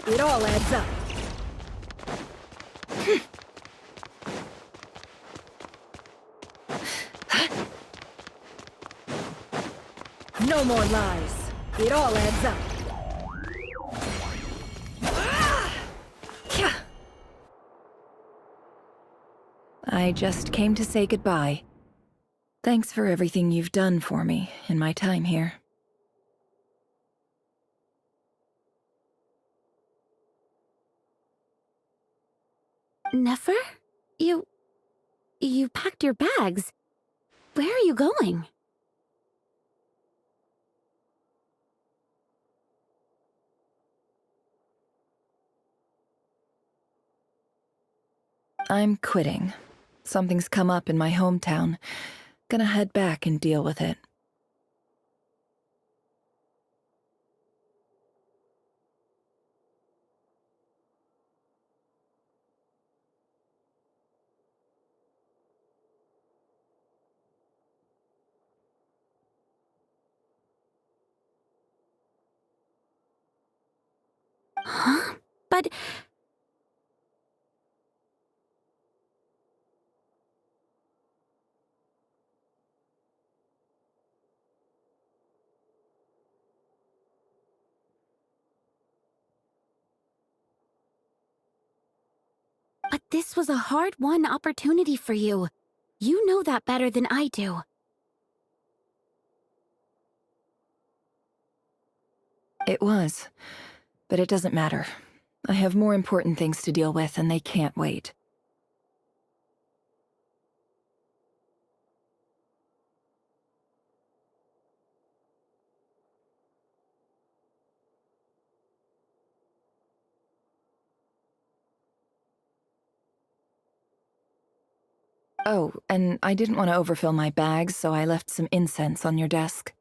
It all adds up. No more lies. It all adds up. I just came to say goodbye. Thanks for everything you've done for me in my time here. Nefer? You packed your bags. Where are you going? I'm quitting. Something's come up in my hometown. Gonna head back and deal with it. Huh? But... But this was a hard-won opportunity for you. You know that better than I do. It was. But it doesn't matter. I have more important things to deal with, and they can't wait. Oh, and I didn't want to overfill my bags, so I left some incense on your desk.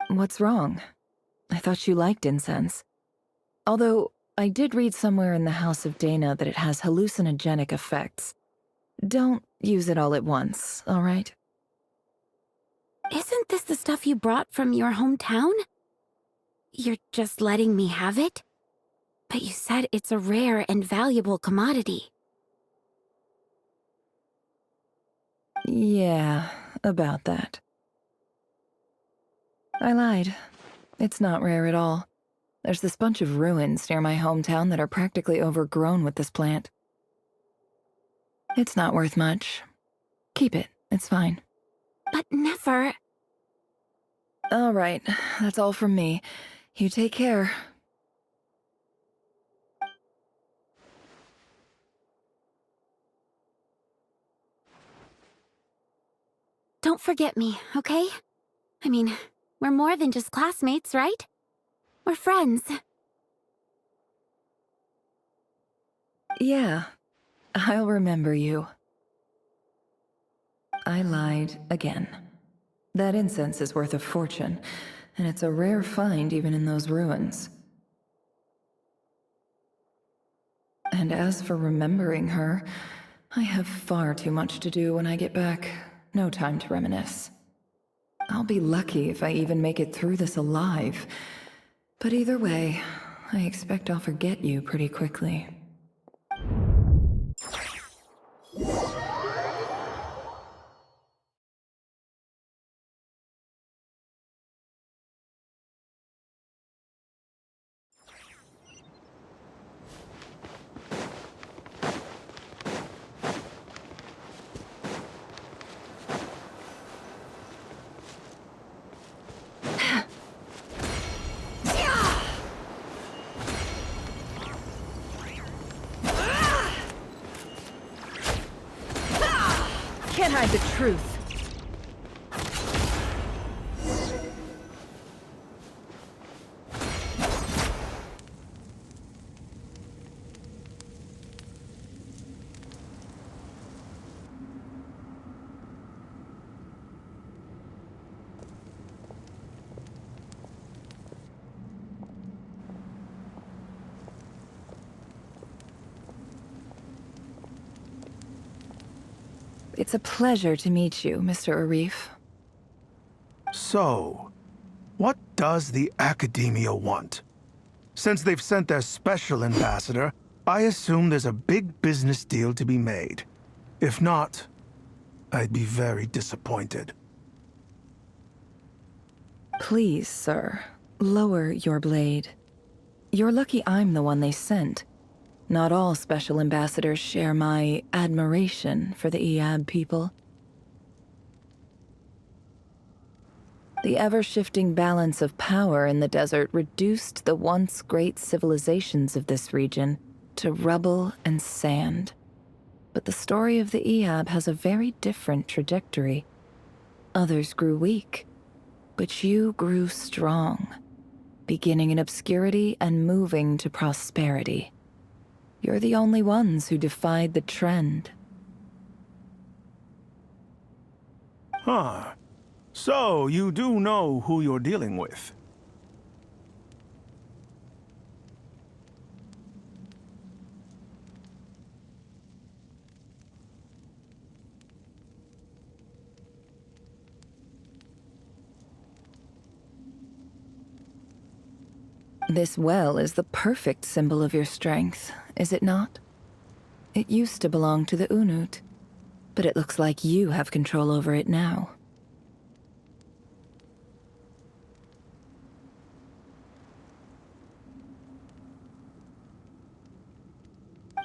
What's wrong? I thought you liked incense. Although, I did read somewhere in the House of Dana that it has hallucinogenic effects. Don't use it all at once, all right? Isn't this the stuff you brought from your hometown? You're just letting me have it? But you said it's a rare and valuable commodity. Yeah, about that. I lied. It's not rare at all. There's this bunch of ruins near my hometown that are practically overgrown with this plant. It's not worth much. Keep it, it's fine. But Nefer... All right, that's all from me. You take care. Don't forget me, okay? I mean, we're more than just classmates, right? We're friends. Yeah, I'll remember you. I lied again. That incense is worth a fortune, and it's a rare find even in those ruins. And as for remembering her, I have far too much to do when I get back. No time to reminisce. I'll be lucky if I even make it through this alive. But either way, I expect I'll forget you pretty quickly. Can't hide the truth. It's a pleasure to meet you, Mr. Arif. So, what does the Academia want? Since they've sent their special ambassador, I assume there's a big business deal to be made. If not, I'd be very disappointed. Please, sir, lower your blade. You're lucky I'm the one they sent. Not all special ambassadors share my admiration for the Eab people. The ever-shifting balance of power in the desert reduced the once great civilizations of this region to rubble and sand. But the story of the Eab has a very different trajectory. Others grew weak, but you grew strong, beginning in obscurity and moving to prosperity. You're the only ones who defied the trend. Huh. So, you do know who you're dealing with. This well is the perfect symbol of your strength, is it not? It used to belong to the Unut, but it looks like you have control over it now.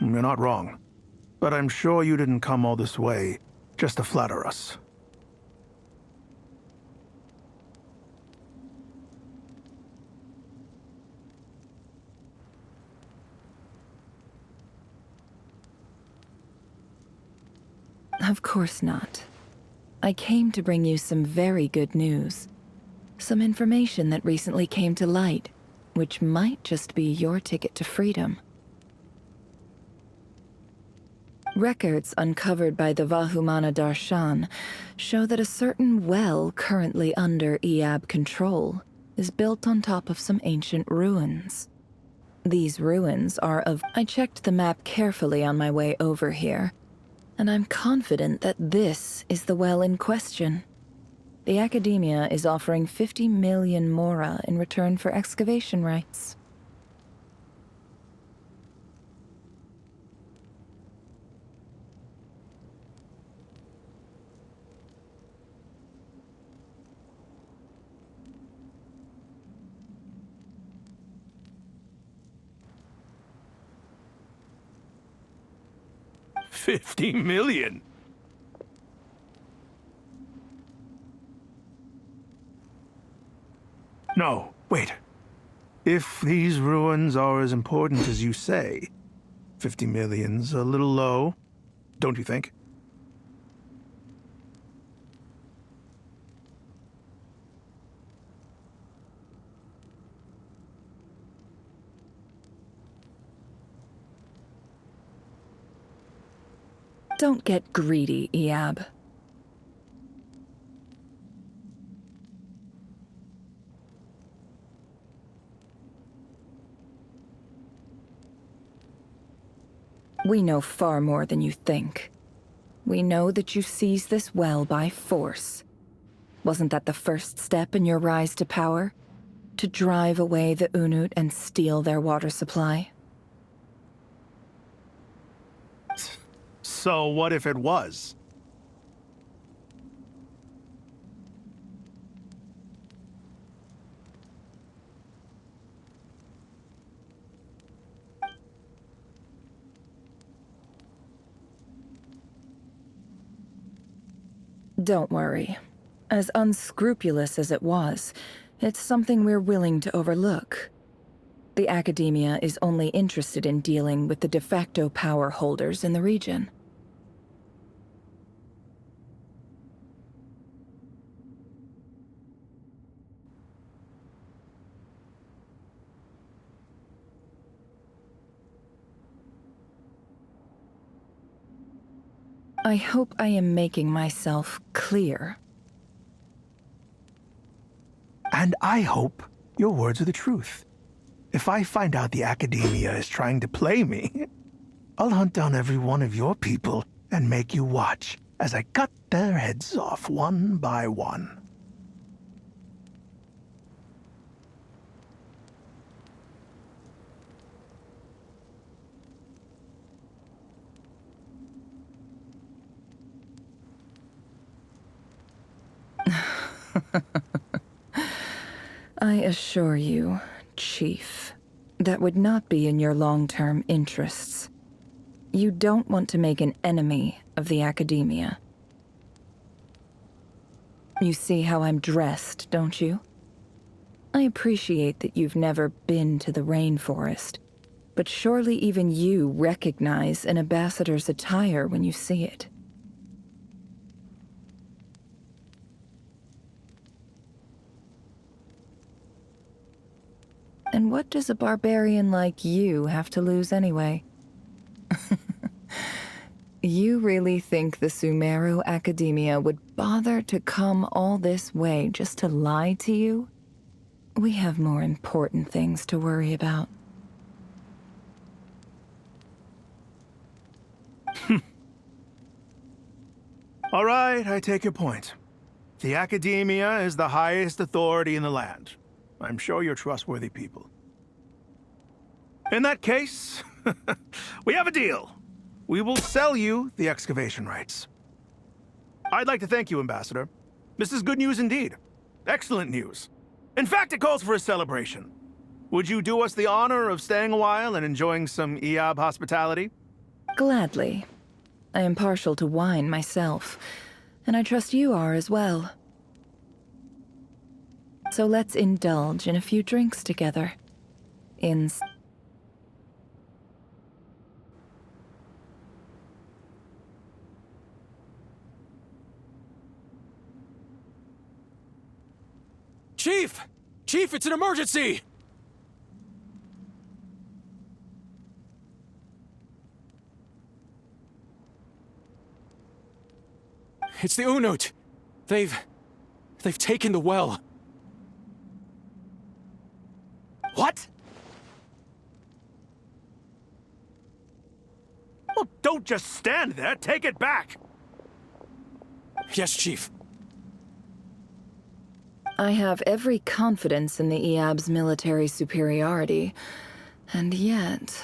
You're not wrong. But I'm sure you didn't come all this way just to flatter us. Of course not. I came to bring you some very good news. Some information that recently came to light, which might just be your ticket to freedom. Records uncovered by the Vahumana Darshan show that a certain well currently under Eab control is built on top of some ancient ruins. These ruins are of... I checked the map carefully on my way over here, and I'm confident that this is the well in question. The Academia is offering 50 million mora in return for excavation rights. $50 million? No, wait. If these ruins are as important as you say, 50 million's a little low, don't you think? Don't get greedy, Eab. We know far more than you think. We know that you seized this well by force. Wasn't that the first step in your rise to power? To drive away the Unut and steal their water supply? So what if it was? Don't worry. As unscrupulous as it was, it's something we're willing to overlook. The Academia is only interested in dealing with the de facto power holders in the region. I hope I am making myself clear. And I hope your words are the truth. If I find out the Academia is trying to play me, I'll hunt down every one of your people and make you watch as I cut their heads off one by one. I assure you, Chief, that would not be in your long-term interests. You don't want to make an enemy of the academia. You see how I'm dressed, don't you? I appreciate that you've never been to the rainforest, but surely even you recognize an ambassador's attire when you see it. And what does a barbarian like you have to lose anyway? You really think the Sumeru Academia would bother to come all this way just to lie to you? We have more important things to worry about. All right, I take your point. The Academia is the highest authority in the land. I'm sure you're trustworthy people. In that case, we have a deal. We will sell you the excavation rights. I'd like to thank you, Ambassador. This is good news indeed. Excellent news. In fact, it calls for a celebration. Would you do us the honor of staying a while and enjoying some EAB hospitality? Gladly. I am partial to wine myself, and I trust you are as well. So let's indulge in a few drinks together. Chief! Chief, it's an emergency! It's the Unut. They've taken the well. What? Well, don't just stand there. Take it back. Yes, Chief. I have every confidence in the EAB's military superiority, and yet...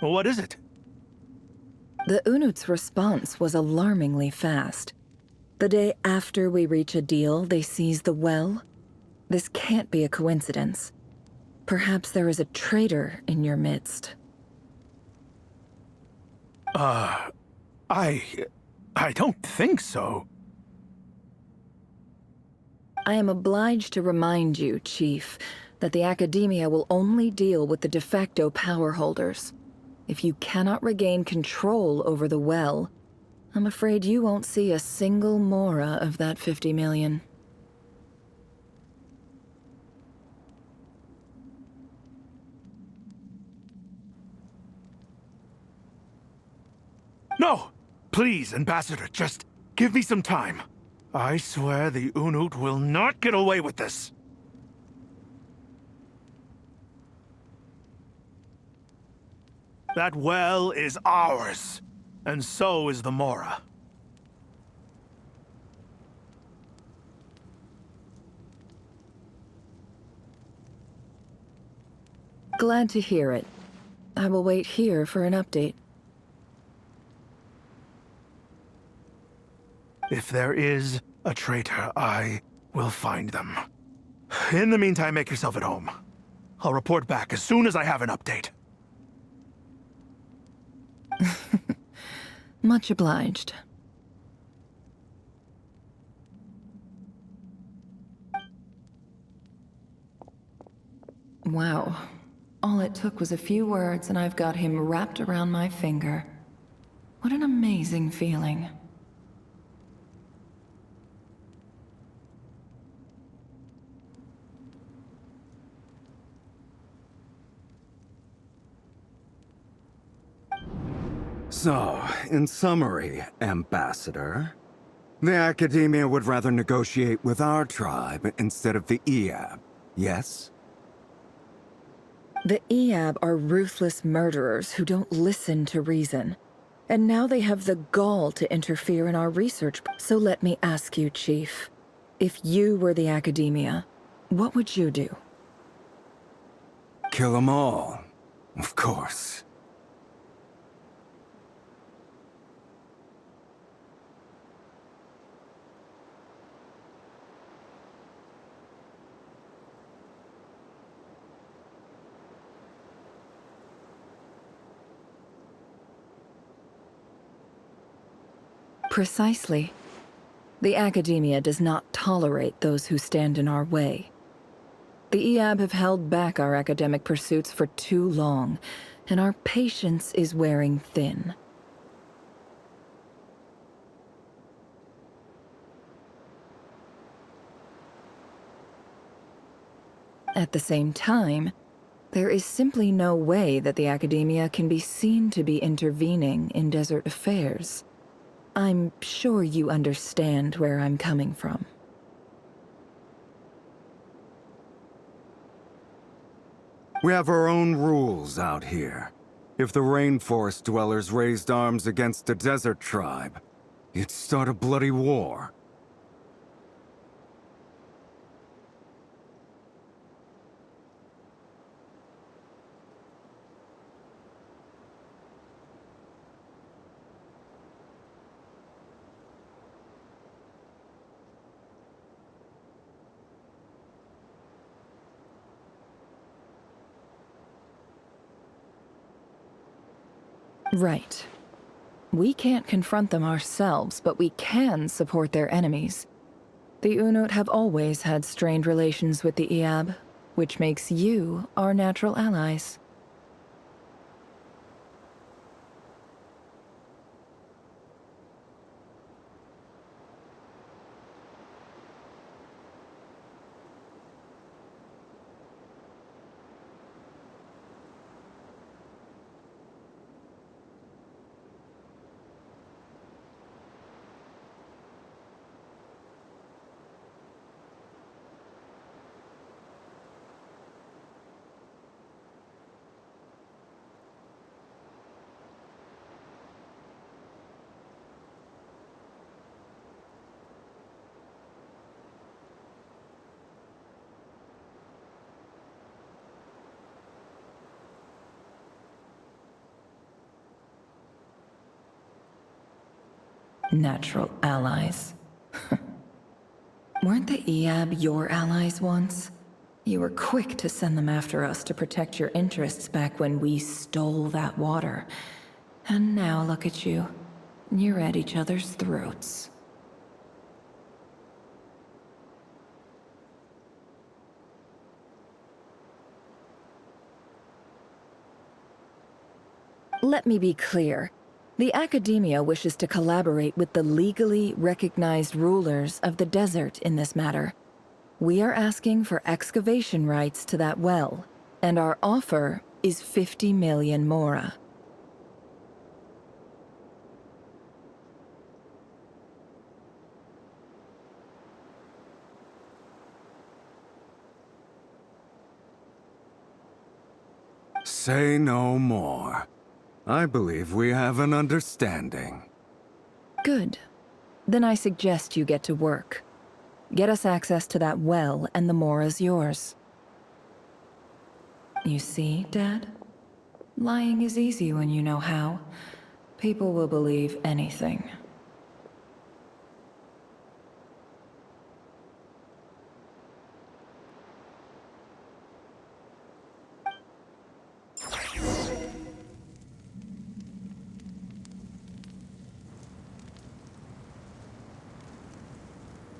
Well, what is it? The Unut's response was alarmingly fast. The day after we reach a deal, they seize the well. This can't be a coincidence. Perhaps there is a traitor in your midst. I don't think so. I am obliged to remind you, Chief, that the Academia will only deal with the de facto power holders. If you cannot regain control over the well, I'm afraid you won't see a single mora of that 50 million. No! Please, Ambassador, just give me some time. I swear the Unut will not get away with this. That well is ours, and so is the Mora. Glad to hear it. I will wait here for an update. If there is a traitor, I will find them. In the meantime, make yourself at home. I'll report back as soon as I have an update. Much obliged. Wow. All it took was a few words and I've got him wrapped around my finger. What an amazing feeling. So, in summary, Ambassador, the Academia would rather negotiate with our tribe instead of the EAB, yes? The EAB are ruthless murderers who don't listen to reason. And now they have the gall to interfere in our research. So let me ask you, Chief. If you were the academia, what would you do? Kill them all, of course. Precisely. The academia does not tolerate those who stand in our way. The EAB have held back our academic pursuits for too long, and our patience is wearing thin. At the same time, there is simply no way that the academia can be seen to be intervening in desert affairs. I'm sure you understand where I'm coming from. We have our own rules out here. If the rainforest dwellers raised arms against a desert tribe, you'd start a bloody war. Right. We can't confront them ourselves, but we can support their enemies. The Unut have always had strained relations with the EAB, which makes you our natural allies. Natural allies. Weren't the EAB your allies once? You were quick to send them after us to protect your interests back when we stole that water. And now look at you. You're at each other's throats. Let me be clear. The academia wishes to collaborate with the legally recognized rulers of the desert in this matter. We are asking for excavation rights to that well, and our offer is 50 million mora. Say no more. I believe we have an understanding. Good. Then I suggest you get to work. Get us access to that well, and the mora's yours. You see, Dad? Lying is easy when you know how. People will believe anything.